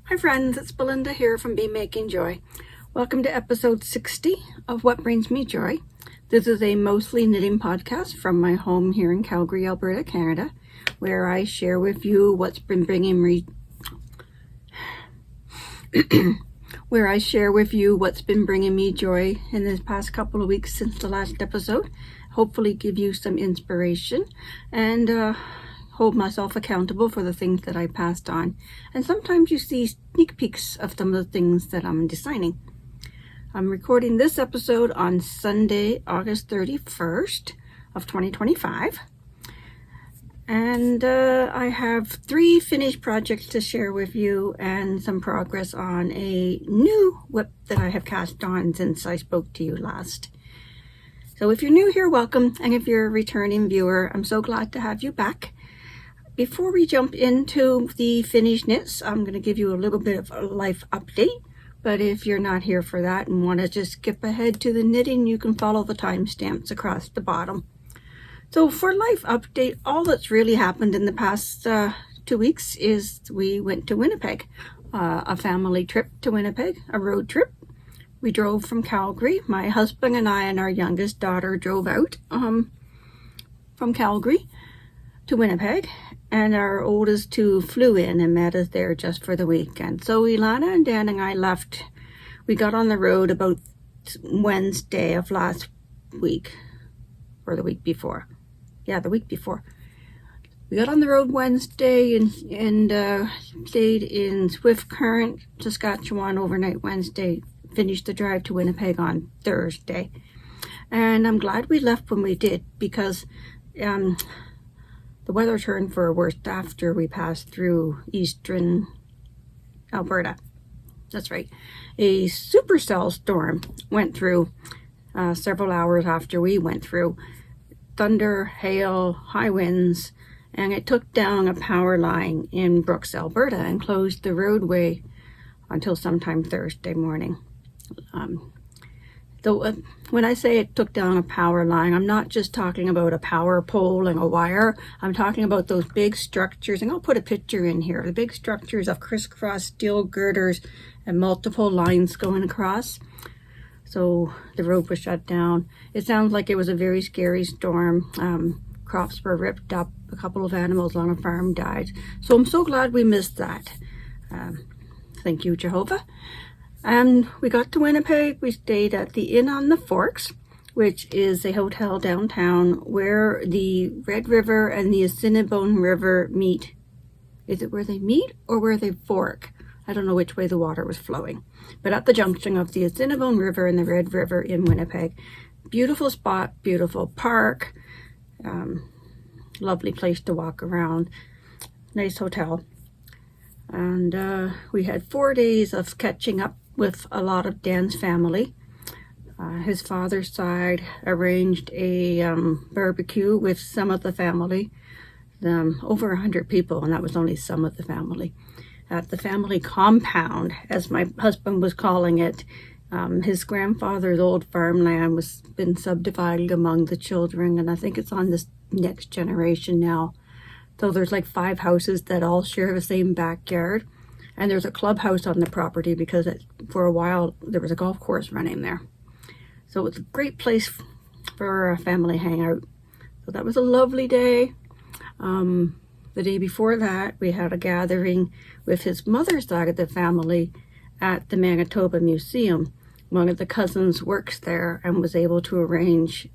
Hi friends, it's Belinda here from Be Making Joy. Welcome to episode 60 of What Brings Me Joy. This is a mostly knitting podcast from my home here in Calgary, Alberta, Canada, where I share with you what's been bringing me joy in this past couple of weeks since the last episode. Hopefully give you some inspiration and hold myself accountable for the things that I passed on. And sometimes you see sneak peeks of some of the things that I'm designing. I'm recording this episode on Sunday, August 31st of 2025. And I have 3 finished projects to share with you and some progress on a new WIP that I have cast on since I spoke to you last. So if you're new here, welcome. And if you're a returning viewer, I'm so glad to have you back. Before we jump into the finished knits, I'm going to give you a little bit of a life update. But if you're not here for that and want to just skip ahead to the knitting, you can follow the timestamps across the bottom. So for life update, all that's really happened in the past 2 weeks is we went to Winnipeg, a family trip to Winnipeg, a road trip. We drove from Calgary. My husband and I and our youngest daughter drove out from Calgary to Winnipeg, and our oldest 2 flew in and met us there just for the weekend. So Ilana and Dan and I left. We got on the road about Wednesday of last week, or the week before. Yeah, the week before. We got on the road Wednesday and stayed in Swift Current, Saskatchewan overnight Wednesday. Finished the drive to Winnipeg on Thursday. And I'm glad we left when we did, because the weather turned for worse after we passed through eastern Alberta. That's right. A supercell storm went through several hours after we went through. Thunder, hail, high winds, and it took down a power line in Brooks, Alberta, and closed the roadway until sometime Thursday morning. When I say it took down a power line, I'm not just talking about a power pole and a wire. I'm talking about those big structures, and I'll put a picture in here, the big structures of crisscross steel girders and multiple lines going across. So the road was shut down. It sounds like it was a very scary storm. Crops were ripped up. A couple of animals on a farm died. So I'm so glad we missed that. Thank you, Jehovah. And we got to Winnipeg. We stayed at the Inn on the Forks, which is a hotel downtown where the Red River and the Assiniboine River meet. Is it where they meet or where they fork? I don't know which way the water was flowing. But at the junction of the Assiniboine River and the Red River in Winnipeg. Beautiful spot, beautiful park, lovely place to walk around, nice hotel. And we had 4 days of catching up with a lot of Dan's family. His father's side arranged a barbecue with some of the family, over 100 people, and that was only some of the family. At the family compound, as my husband was calling it, his grandfather's old farmland was been subdivided among the children, and I think it's on this next generation now. So there's like 5 houses that all share the same backyard. And there's a clubhouse on the property because for a while there was a golf course running there. So it's a great place for a family hangout. So that was a lovely day. The day before that, we had a gathering with his mother's side of the family at the Manitoba Museum. One of the cousins works there and was able to arrange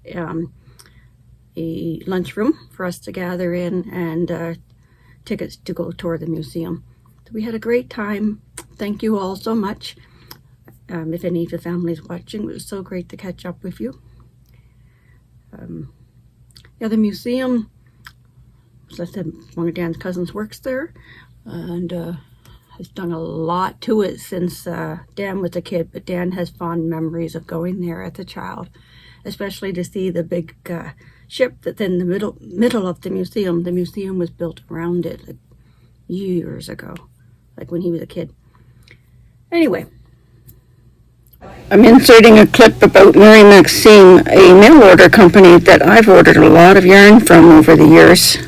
a lunchroom for us to gather in and tickets to go tour the museum. So we had a great time. Thank you all so much. If any of the families watching, it was so great to catch up with you. The museum, as I said, one of Dan's cousins works there and has done a lot to it since Dan was a kid, but Dan has fond memories of going there as a child, especially to see the big ship that's in the middle of the museum. The museum was built around it like years ago, like when he was a kid. Anyway, I'm inserting a clip about Mary Maxine, a mail order company that I've ordered a lot of yarn from over the years.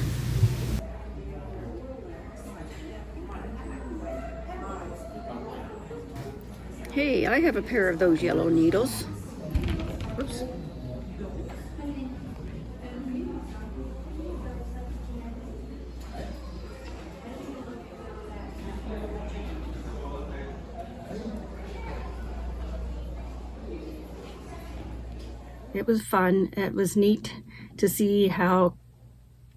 Hey, I have a pair of those yellow needles. Oops. It was fun. It was neat to see how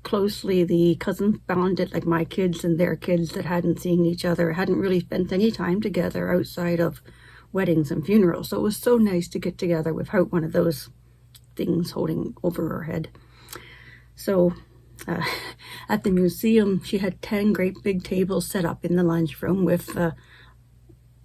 closely the cousins bonded, like my kids and their kids that hadn't seen each other, hadn't really spent any time together outside of weddings and funerals. So it was so nice to get together without one of those things holding over her head. So at the museum, she had 10 great big tables set up in the lunchroom with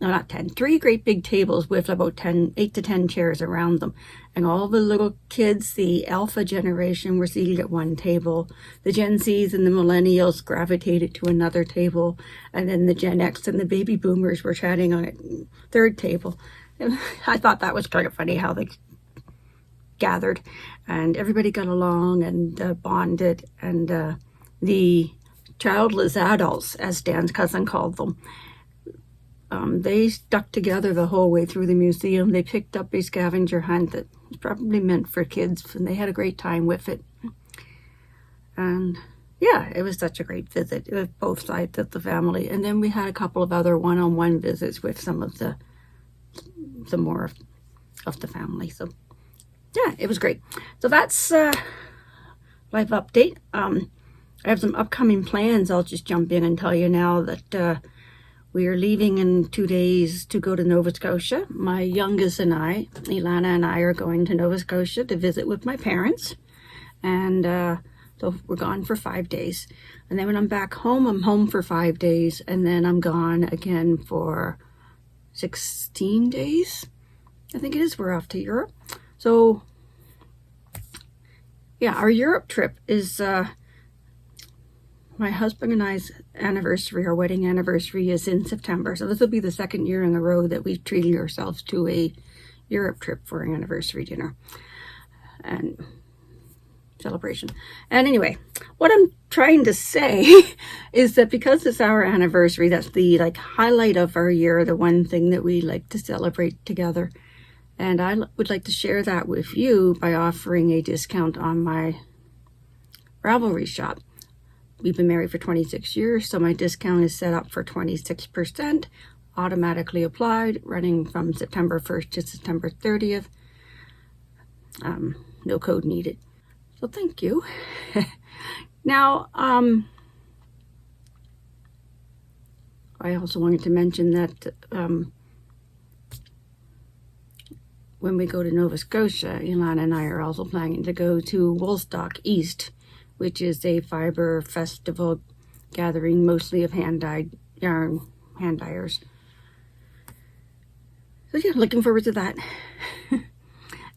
no, not 10, 3 great big tables with about 8 to 10 chairs around them. And all the little kids, the Alpha generation, were seated at one table. The Gen Zs and the Millennials gravitated to another table. And then the Gen X and the Baby Boomers were chatting on a third table. And I thought that was kind of funny how they gathered. And everybody got along and bonded. And the childless adults, as Dan's cousin called them, they stuck together the whole way through the museum. They picked up a scavenger hunt that was probably meant for kids, and they had a great time with it. And yeah, it was such a great visit with both sides of the family. And then we had a couple of other one-on-one visits with some of the more of the family. So yeah, it was great. So that's life update. I have some upcoming plans. I'll just jump in and tell you now that we are leaving in 2 days to go to Nova Scotia. My youngest and I, Ilana and I, are going to Nova Scotia to visit with my parents. And so we're gone for 5 days. And then when I'm back home, I'm home for 5 days. And then I'm gone again for 16 days. I think it is. We're off to Europe. So yeah, our Europe trip is my husband and I's anniversary, our wedding anniversary, is in September. So this will be the second year in a row that we've treated ourselves to a Europe trip for an anniversary dinner and celebration. And anyway, what I'm trying to say is that because it's our anniversary, that's the highlight of our year, the one thing that we like to celebrate together. And I would like to share that with you by offering a discount on my Ravelry shop. We've been married for 26 years, so my discount is set up for 26%, automatically applied, running from September 1st to September 30th. No code needed. So thank you. Now, I also wanted to mention that when we go to Nova Scotia, Ilana and I are also planning to go to Woolstock East, which is a fiber festival gathering mostly of hand-dyed yarn, hand dyers. So yeah, looking forward to that.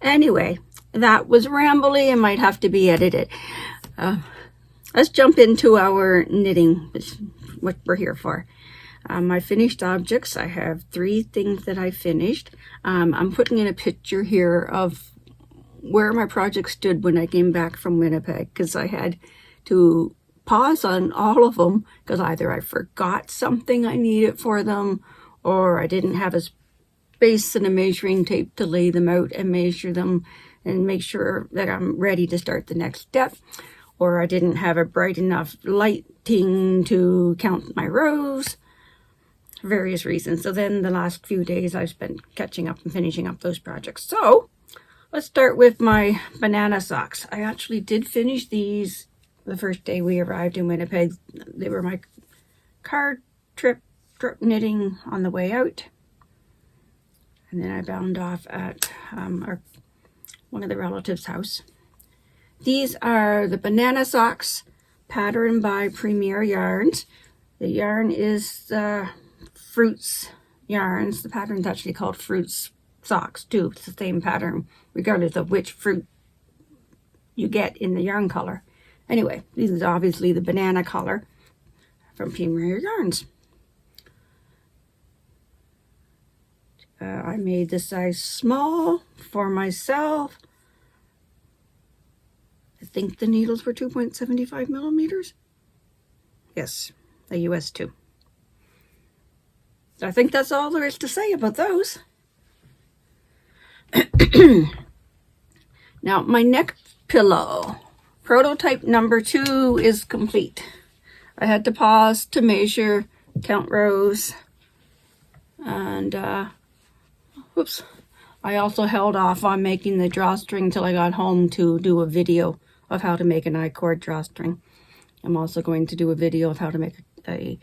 Anyway, that was rambly and might have to be edited. Let's jump into our knitting, what we're here for. My finished objects, I have 3 things that I finished. I'm putting in a picture here of where my project stood when I came back from Winnipeg, because I had to pause on all of them because either I forgot something I needed for them, or I didn't have a space and a measuring tape to lay them out and measure them and make sure that I'm ready to start the next step, or I didn't have a bright enough lighting to count my rows, for various reasons. So then the last few days I've spent catching up and finishing up those projects. So let's start with my banana socks. I actually did finish these the first day we arrived in Winnipeg. They were my car trip knitting on the way out. And then I bound off at one of the relatives' house. These are the banana socks, patterned by Premier Yarns. The yarn is Fruits Yarns. The pattern's actually called Fruits Socks too. It's the same pattern regardless of which fruit you get in the yarn color. Anyway, this is obviously the banana color from Premier Yarns. I made the size small for myself. I think the needles were 2.75 millimeters. Yes, a US 2. I think that's all there is to say about those. Now, my neck pillow, prototype number 2 is complete. I had to pause to measure, count rows, and whoops. I also held off on making the drawstring till I got home to do a video of how to make an I-cord drawstring. I'm also going to do a video of how to make a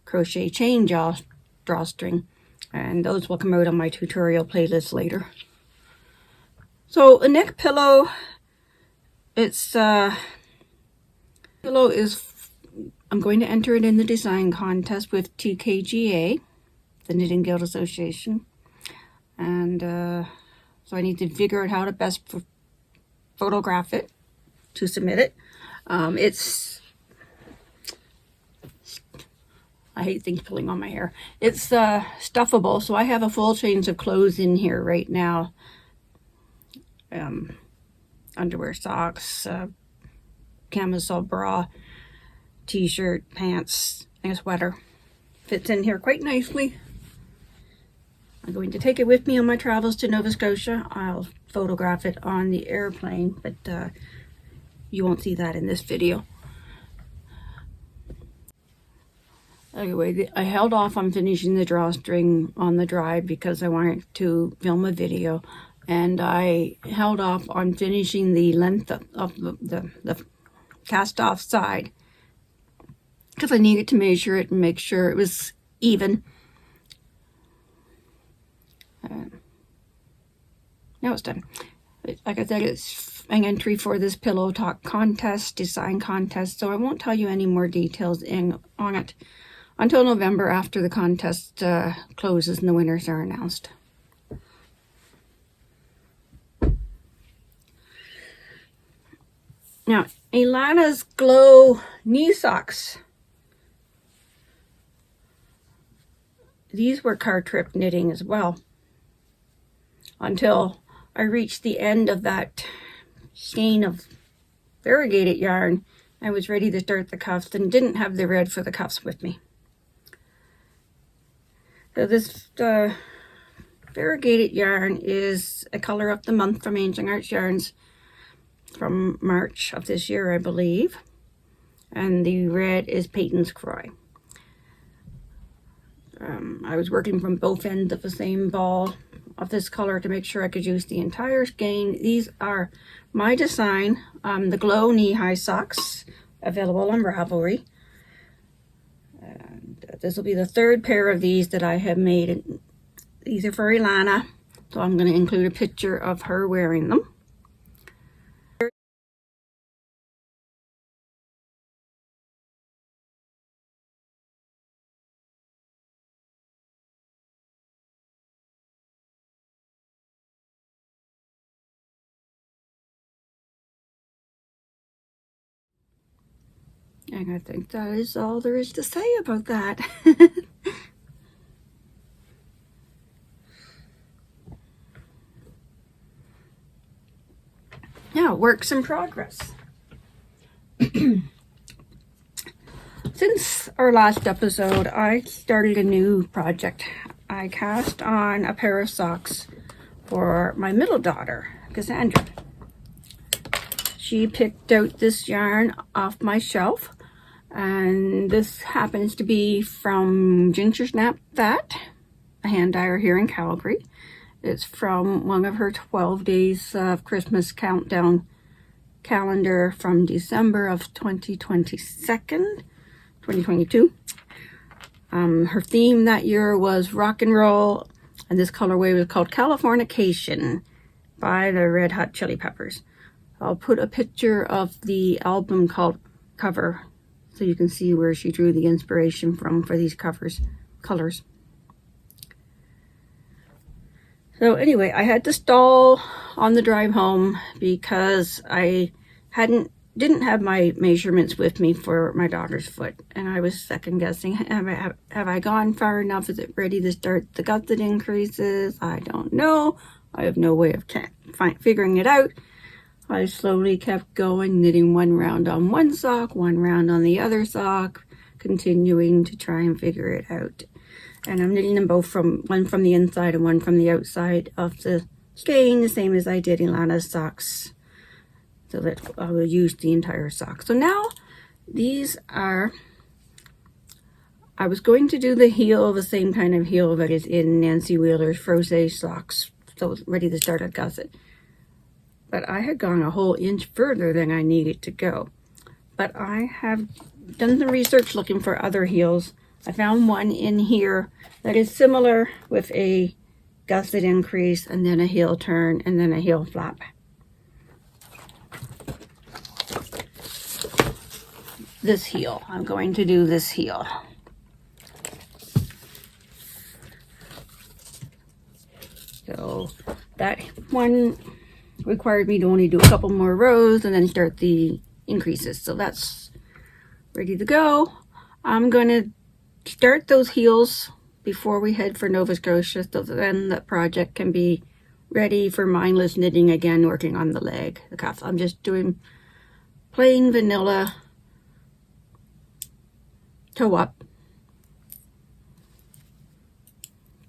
crochet chain drawstring, and those will come out on my tutorial playlist later. So a neck pillow, I'm going to enter it in the design contest with TKGA, the Knitting Guild Association. And so I need to figure out how to best photograph it to submit it. I hate things pulling on my hair. It's stuffable, so I have a full change of clothes in here right now. Underwear, socks, camisole bra, t-shirt, pants, and a sweater. Fits in here quite nicely. I'm going to take it with me on my travels to Nova Scotia. I'll photograph it on the airplane, but you won't see that in this video. Anyway, I held off on finishing the drawstring on the drive because I wanted to film a video, and I held off on finishing the length of the cast off side because I needed to measure it and make sure it was even. Now it's done. Like I said, it's an entry for this pillow talk contest, design contest, so I won't tell you any more details on it until November, after the contest closes and the winners are announced. Now, Ilana's Glow knee socks. These were car trip knitting as well, until I reached the end of that skein of variegated yarn. I was ready to start the cuffs and didn't have the red for the cuffs with me. So this variegated yarn is a color of the month from Ancient Arts Yarns from March of this year, I believe. And the red is Peyton's Croy. I was working from both ends of the same ball of this color to make sure I could use the entire skein. These are my design, the Glow knee-high socks, available on Ravelry. And this will be the third pair of these that I have made. These are for Ilana, so I'm going to include a picture of her wearing them. And I think that is all there is to say about that. Now, works in progress. Since our last episode, I started a new project. I cast on a pair of socks for my middle daughter, Cassandra. She picked out this yarn off my shelf, and this happens to be from Ginger Snap That, a hand dyer here in Calgary. It's from one of her 12 days of Christmas countdown calendar from December of 2022. Her theme that year was rock and roll, and this colorway was called Californication by the Red Hot Chili Peppers. I'll put a picture of the album cover so you can see where she drew the inspiration from for these colors. So anyway, I had to stall on the drive home because I didn't have my measurements with me for my daughter's foot, and I was second guessing, have I gone far enough? Is it ready to start the gusset increases? I don't know. I have no way of figuring it out. I slowly kept going, knitting one round on one sock, one round on the other sock, continuing to try and figure it out. And I'm knitting them both from one from the inside and one from the outside of the skein, the same as I did Ilana's socks, so that I will use the entire sock. So now these are, I was going to do the heel, the same kind of heel that is in Nancy Wheeler's Frosé socks, so it's ready to start a gusset. But I had gone a whole inch further than I needed to go. But I have done some research looking for other heels. I found one in here that is similar with a gusset increase and then a heel turn and then a heel flap. This heel, I'm going to do this heel. So that one required me to only do a couple more rows and then start the increases. So that's ready to go. I'm going to start those heels before we head for Nova Scotia, so then the project can be ready for mindless knitting again, working on the leg, the cuff. I'm just doing plain vanilla toe up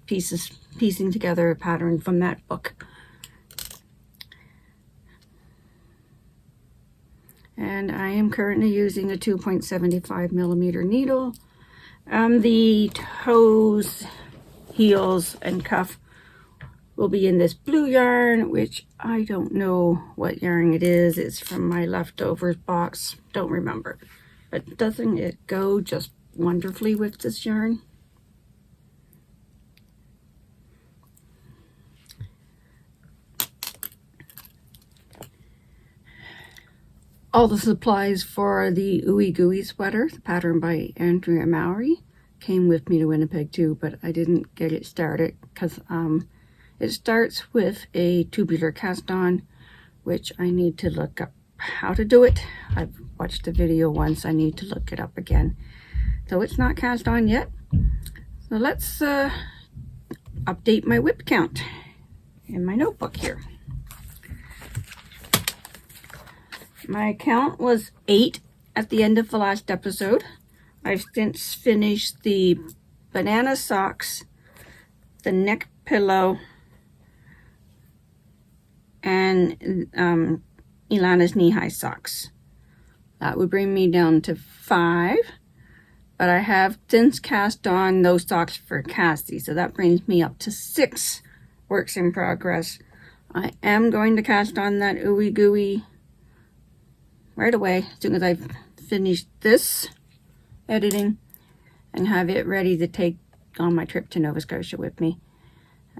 pieces, piecing together a pattern from that book. And I am currently using a 2.75 millimeter needle. The toes, heels, and cuff will be in this blue yarn, which I don't know what yarn it is. It's from my leftovers box. Don't remember. But doesn't it go just wonderfully with this yarn? All the supplies for the Ooey Gooey sweater, the pattern by Andrea Mowry, came with me to Winnipeg too, but I didn't get it started because it starts with a tubular cast on, which I need to look up how to do it. I've watched the video once, I need to look it up again. So it's not cast on yet. So let's update my WIP count in my notebook here. My count was 8 at the end of the last episode. I've since finished the banana socks, the neck pillow, and Ilana's knee-high socks. That would bring me down to 5, but I have since cast on those socks for Cassie, so that brings me up to 6 works in progress. I am going to cast on that Ooey Gooey right away, as soon as I've finished this editing and have it ready to take on my trip to Nova Scotia with me,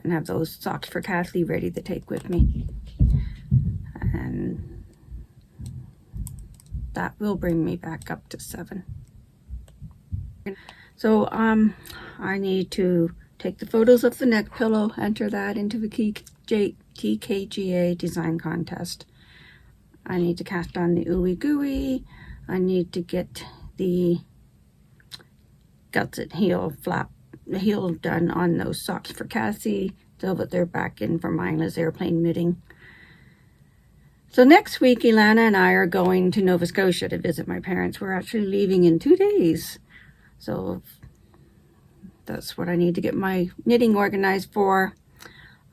and have those socks for Cassie ready to take with me. And that will bring me back up to 7. So I need to take the photos of the neck pillow, enter that into the TKGA design contest. I need to cast on the Ooey Gooey. I need to get the gusset heel flap, the heel done on those socks for Cassie, so that they're back in for mindless airplane knitting. So next week, Ilana and I are going to Nova Scotia to visit my parents. We're actually leaving in 2 days. So that's what I need to get my knitting organized for.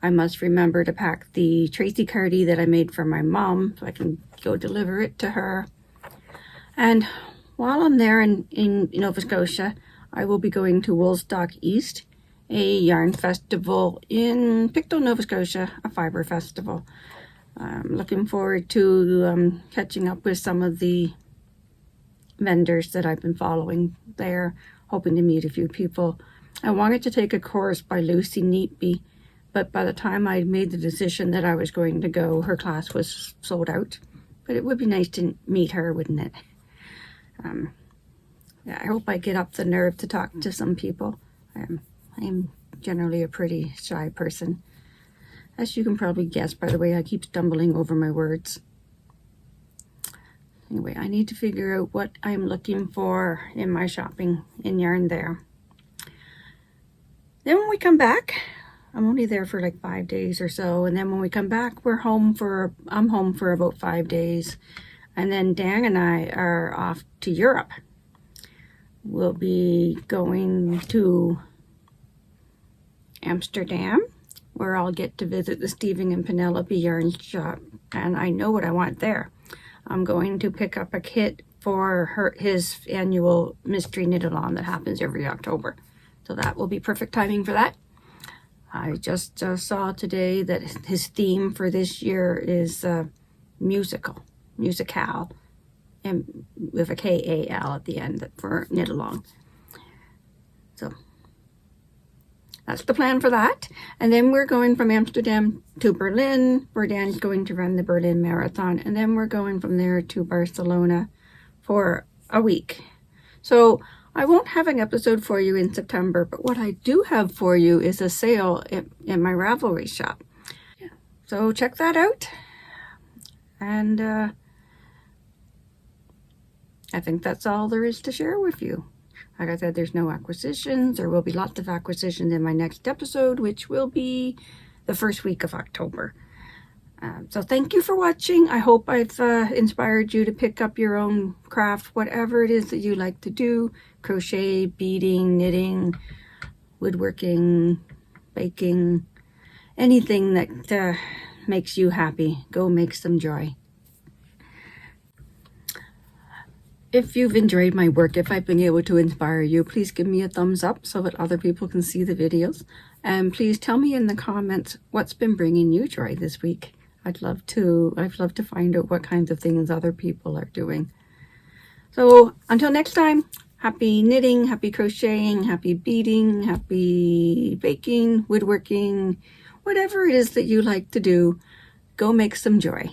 I must remember to pack the Tracy cardie that I made for my mom so I can go deliver it to her. And while I'm there in Nova Scotia, I will be going to Woolstock East, a yarn festival in Pictou, Nova Scotia, a fiber festival. I'm looking forward to catching up with some of the vendors that I've been following there, hoping to meet a few people. I wanted to take a course by Lucy Neatby, but by the time I made the decision that I was going to go, her class was sold out. But it would be nice to meet her, wouldn't it? Yeah, I hope I get up the nerve to talk to some people. I'm generally a pretty shy person, as you can probably guess by the way I keep stumbling over my words. Anyway, I need to figure out what I'm looking for in my shopping in yarn there. Then when we come back, I'm only there for like 5 days or so, and then when we come back, I'm home for about 5 days, and then Dan and I are off to Europe. We'll be going to Amsterdam, where I'll get to visit the Stephen and Penelope yarn shop, and I know what I want there. I'm going to pick up a kit for his annual mystery knit-along that happens every October. So that will be perfect timing for that. I just saw today that his theme for this year is musicale, and with a K-A-L at the end for knit-along. So that's the plan for that. And then we're going from Amsterdam to Berlin, where Dan's going to run the Berlin Marathon. And then we're going from there to Barcelona for a week. So I won't have an episode for you in September, but what I do have for you is a sale in my Ravelry shop. So check that out. And I think that's all there is to share with you. Like I said, there's no acquisitions. There will be lots of acquisitions in my next episode, which will be the first week of October. So thank you for watching. I hope I've inspired you to pick up your own craft, whatever it is that you like to do. Crochet, beading, knitting, woodworking, baking, anything that makes you happy. Go make some joy. If you've enjoyed my work, if I've been able to inspire you, please give me a thumbs up so that other people can see the videos. And please tell me in the comments what's been bringing you joy this week. I'd love to find out what kinds of things other people are doing. So until next time, happy knitting, happy crocheting, happy beading, happy baking, woodworking, whatever it is that you like to do, go make some joy.